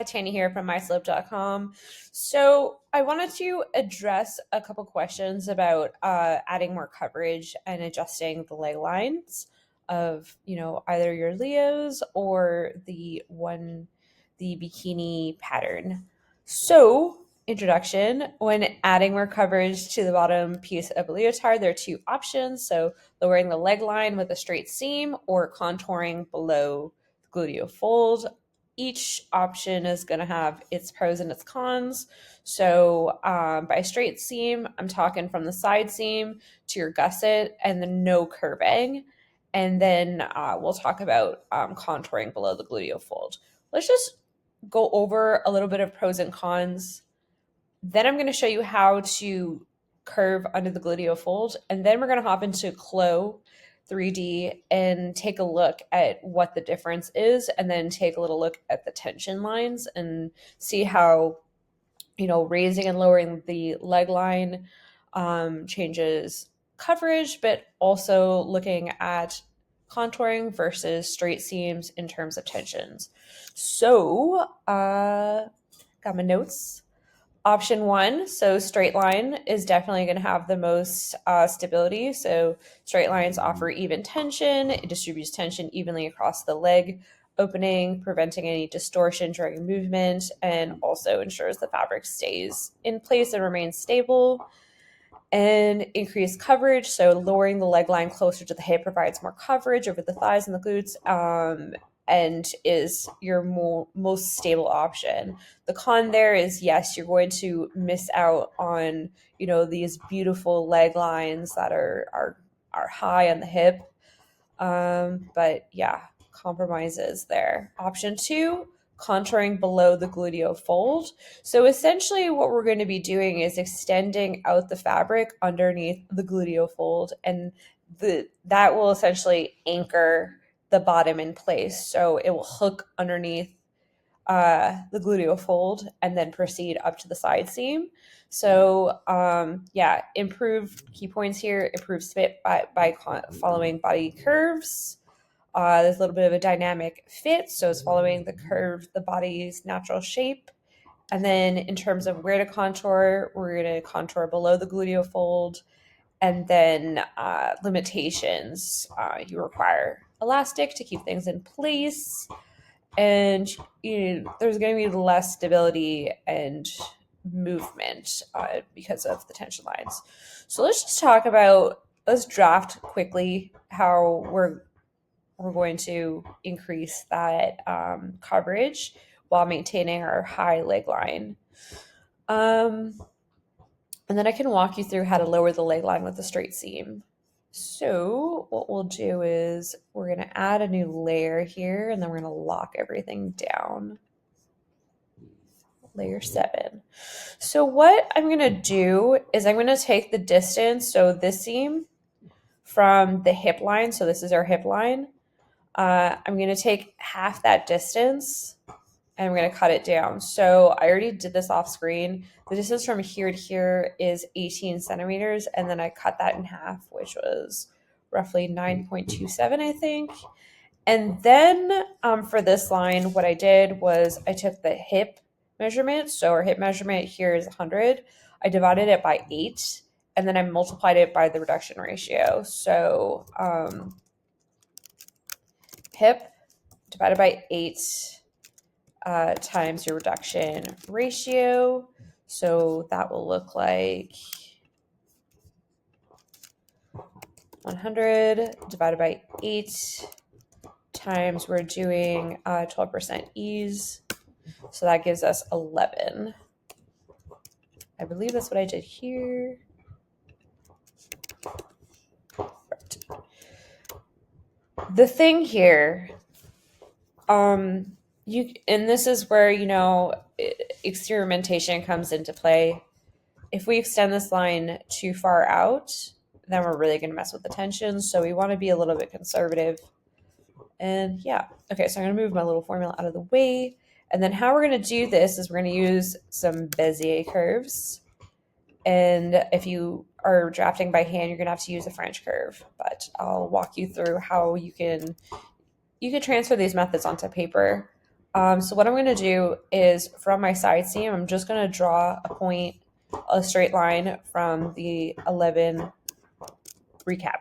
Tanya here from myslope.com. So I wanted to address a couple questions about adding more coverage and adjusting the leg lines of, either your Leos or the bikini pattern. So introduction, when adding more coverage to the bottom piece of a leotard, there are two options. So lowering the leg line with a straight seam or contouring below the gluteal fold. Each option is going to have its pros and its cons. So by straight seam, I'm talking from the side seam to your gusset and then no curving. And then we'll talk about contouring below the gluteal fold. Let's just go over a little bit of pros and cons. Then I'm going to show you how to curve under the gluteal fold. And then we're going to hop into Clo 3D and take a look at what the difference is, and then take a little look at the tension lines and see how, raising and lowering the leg line changes coverage, but also looking at contouring versus straight seams in terms of tensions. So, got my notes. Option one, so straight line is definitely going to have the most stability. So straight lines offer even tension. It distributes tension evenly across the leg opening, preventing any distortion during movement, and also ensures the fabric stays in place and remains stable. And increased coverage, so lowering the leg line closer to the hip provides more coverage over the thighs and the glutes, and is your most stable option. The con there is, yes, you're going to miss out on, these beautiful leg lines that are high on the hip. But yeah, compromises there. Option two, contouring below the gluteal fold. So essentially what we're going to be doing is extending out the fabric underneath the gluteal fold, and that will essentially anchor the bottom in place. So it will hook underneath the gluteal fold and then proceed up to the side seam. So improved key points here, improves fit by following body curves. There's a little bit of a dynamic fit, so it's following the curve, the body's natural shape. And then in terms of where to contour, we're going to contour below the gluteal fold. And then limitations, you require elastic to keep things in place. And there's going to be less stability and movement because of the tension lines. So let's draft quickly how we're going to increase that coverage while maintaining our high leg line. And then I can walk you through how to lower the leg line with a straight seam. So what we'll do is we're going to add a new layer here, and then we're going to lock everything down. Layer 7. So what I'm going to do is I'm going to take the distance, so this seam from the hip line, so this is our hip line, I'm going to take half that distance and I'm going to cut it down. So I already did this off screen. The distance from here to here is 18 centimeters, and then I cut that in half, which was roughly 9.27, I think. And then for this line, what I did was I took the hip measurement. So our hip measurement here is 100. I divided it by 8, and then I multiplied it by the reduction ratio. So hip divided by 8 times your reduction ratio. So that will look like 100 divided by 8 times we're doing 12% ease. So that gives us 11. I believe that's what I did here. Right. The thing here, and this is where, experimentation comes into play. If we extend this line too far out, then we're really going to mess with the tension. So we want to be a little bit conservative. And yeah, okay, so I'm going to move my little formula out of the way. And then how we're going to do this is we're going to use some Bezier curves. And if you are drafting by hand, you're going to have to use a French curve. But I'll walk you through how you can transfer these methods onto paper. So what I'm going to do is from my side seam, I'm just going to draw a point, a straight line from the 11 recap.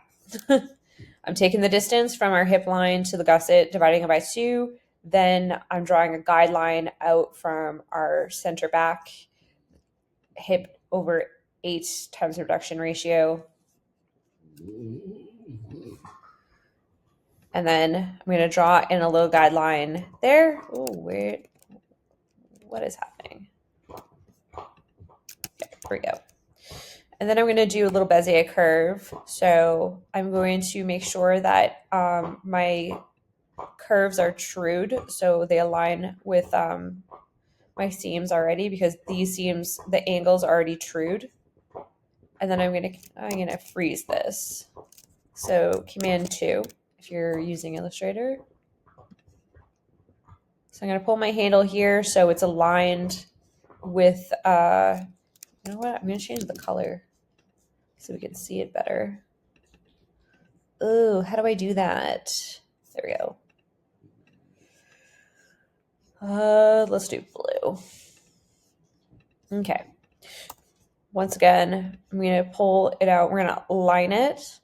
I'm taking the distance from our hip line to the gusset, dividing it by 2. Then I'm drawing a guideline out from our center back, hip over 8 times reduction ratio. And then I'm going to draw in a little guideline there. Oh, wait. What is happening? Okay, here we go. And then I'm going to do a little Bezier curve. So I'm going to make sure that my curves are trued, so they align with my seams already, because these seams, the angles are already trued. And then I'm gonna freeze this. So Command 2 if you're using Illustrator. So I'm gonna pull my handle here so it's aligned with you know what? I'm gonna change the color so we can see it better. Oh, how do I do that? There we go. Let's do blue. Okay. Once again, I'm going to pull it out. We're going to line it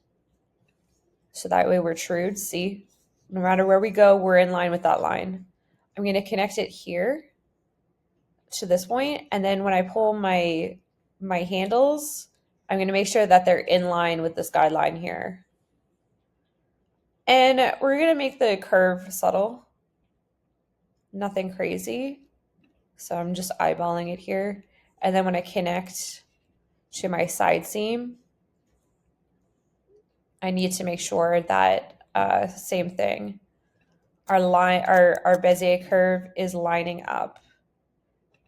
so that way we're true. See, no matter where we go, we're in line with that line. I'm going to connect it here to this point, and then when I pull my handles, I'm going to make sure that they're in line with this guideline here. And we're going to make the curve subtle, nothing crazy. So I'm just eyeballing it here. And then when I connect to my side seam, I need to make sure that same thing. Our Bezier curve is lining up.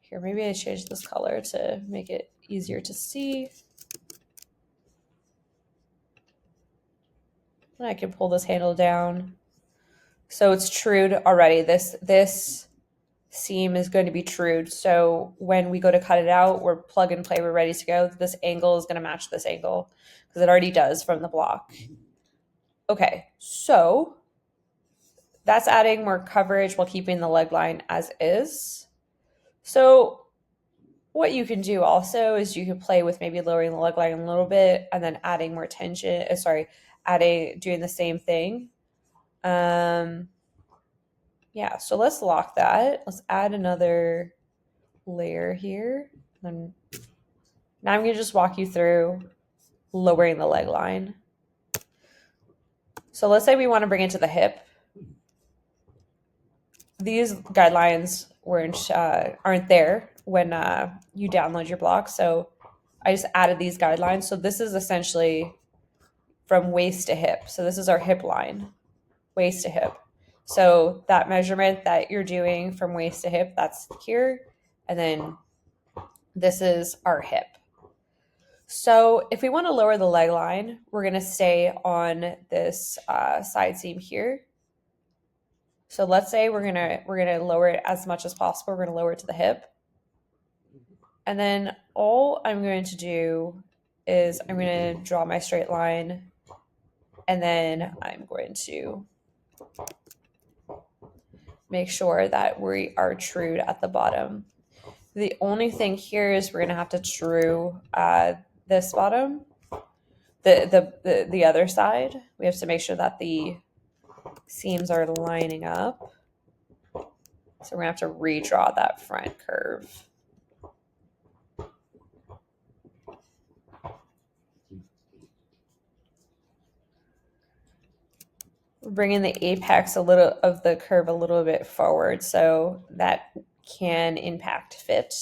Here, maybe I change this color to make it easier to see. And I can pull this handle down. So it's trued already. This seam is going to be trued. So when we go to cut it out, we're plug and play, we're ready to go. This angle is going to match this angle because it already does from the block. Okay, so that's adding more coverage while keeping the leg line as is. So what you can do also is you can play with maybe lowering the leg line a little bit and then adding more tension. Doing the same thing. Yeah, so let's lock that. Let's add another layer here. Then now I'm going to just walk you through lowering the leg line. So let's say we want to bring it to the hip. These guidelines aren't there when you download your block. So I just added these guidelines. So this is essentially from waist to hip. So this is our hip line, waist to hip. So that measurement that you're doing from waist to hip, that's here. And then this is our hip. So if we want to lower the leg line, we're going to stay on this side seam here. So let's say we're gonna lower it as much as possible. We're gonna lower it to the hip. And then all I'm going to do is I'm going to draw my straight line, and then I'm going to make sure that we are trued at the bottom. The only thing here is we're going to have to true this bottom, the other side. We have to make sure that the seams are lining up. So we're going to have to redraw that front curve. Bringing the apex of the curve a little bit forward, so that can impact fit.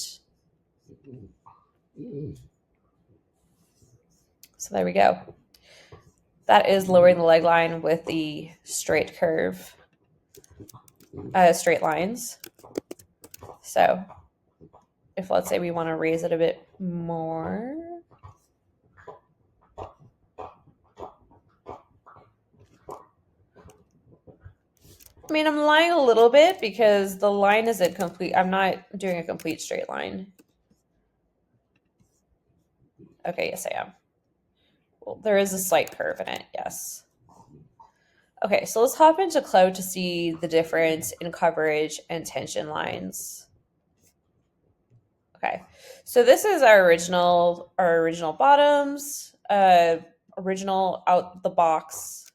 So there we go. That is lowering the leg line with the straight curve, straight lines. So if let's say we want to raise it a bit more. I mean, I'm lying a little bit because the line isn't complete. I'm not doing a complete straight line. Okay, yes, I am. Well, there is a slight curve in it, yes. Okay, so let's hop into Clo to see the difference in coverage and tension lines. Okay, so this is our original bottoms, original out the box.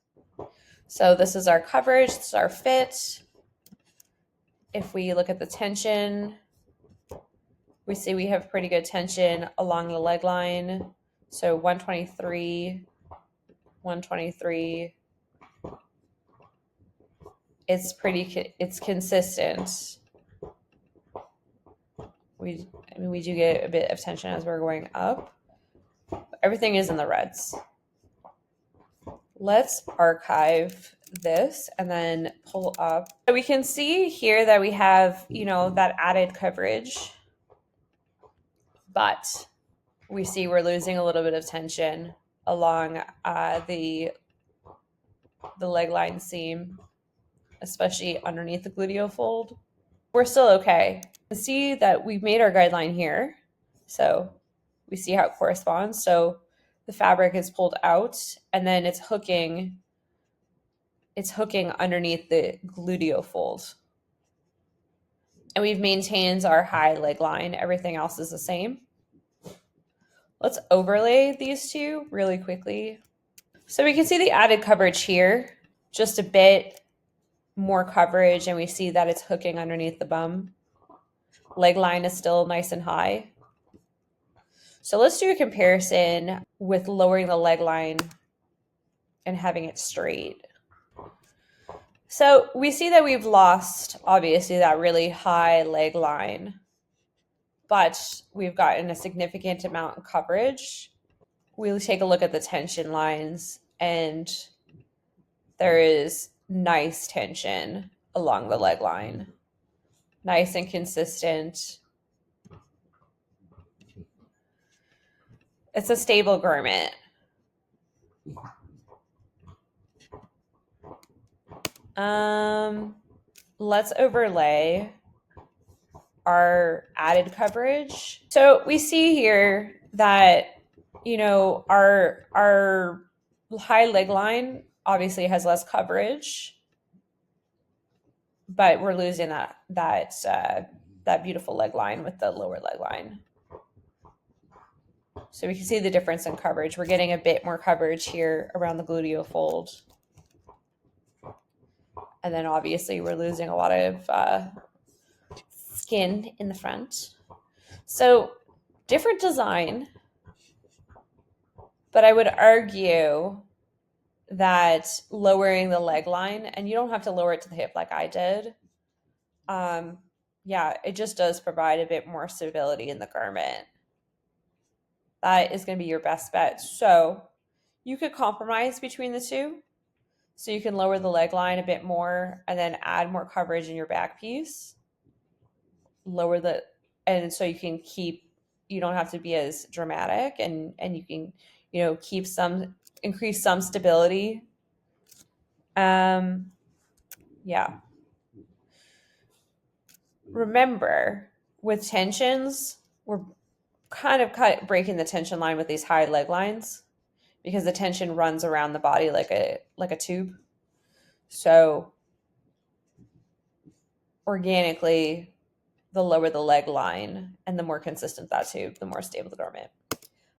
So this is our coverage, this is our fit. If we look at the tension, we see we have pretty good tension along the leg line. So 123, 123. It's consistent. We do get a bit of tension as we're going up. Everything is in the reds. Let's archive this and then pull up. So we can see here that we have, that added coverage, but we see we're losing a little bit of tension along the leg line seam, especially underneath the gluteal fold. We're still okay. You can see that we've made our guideline here. So we see how it corresponds. So the fabric is pulled out and then it's hooking underneath the gluteal fold. And we've maintained our high leg line. Everything else is the same. Let's overlay these two really quickly. So we can see the added coverage here, just a bit more coverage, and we see that it's hooking underneath the bum. Leg line is still nice and high. So let's do a comparison with lowering the leg line and having it straight. So we see that we've lost, obviously, that really high leg line, but we've gotten a significant amount of coverage. We'll take a look at the tension lines, and there is nice tension along the leg line. Nice and consistent. It's a stable garment. Let's overlay our added coverage. So we see here that, our high leg line obviously has less coverage, but we're losing that beautiful leg line with the lower leg line. So we can see the difference in coverage. We're getting a bit more coverage here around the gluteal fold. And then obviously we're losing a lot of skin in the front. So different design, but I would argue that lowering the leg line, and you don't have to lower it to the hip like I did, it just does provide a bit more stability in the garment. That is going to be your best bet. So you could compromise between the two. So you can lower the leg line a bit more and then add more coverage in your back piece. And so you can you don't have to be as dramatic, and you can, increase some stability. Remember, with tensions, we're kind of breaking the tension line with these high leg lines because the tension runs around the body like a tube. So organically, the lower the leg line and the more consistent that tube, the more stable the garment.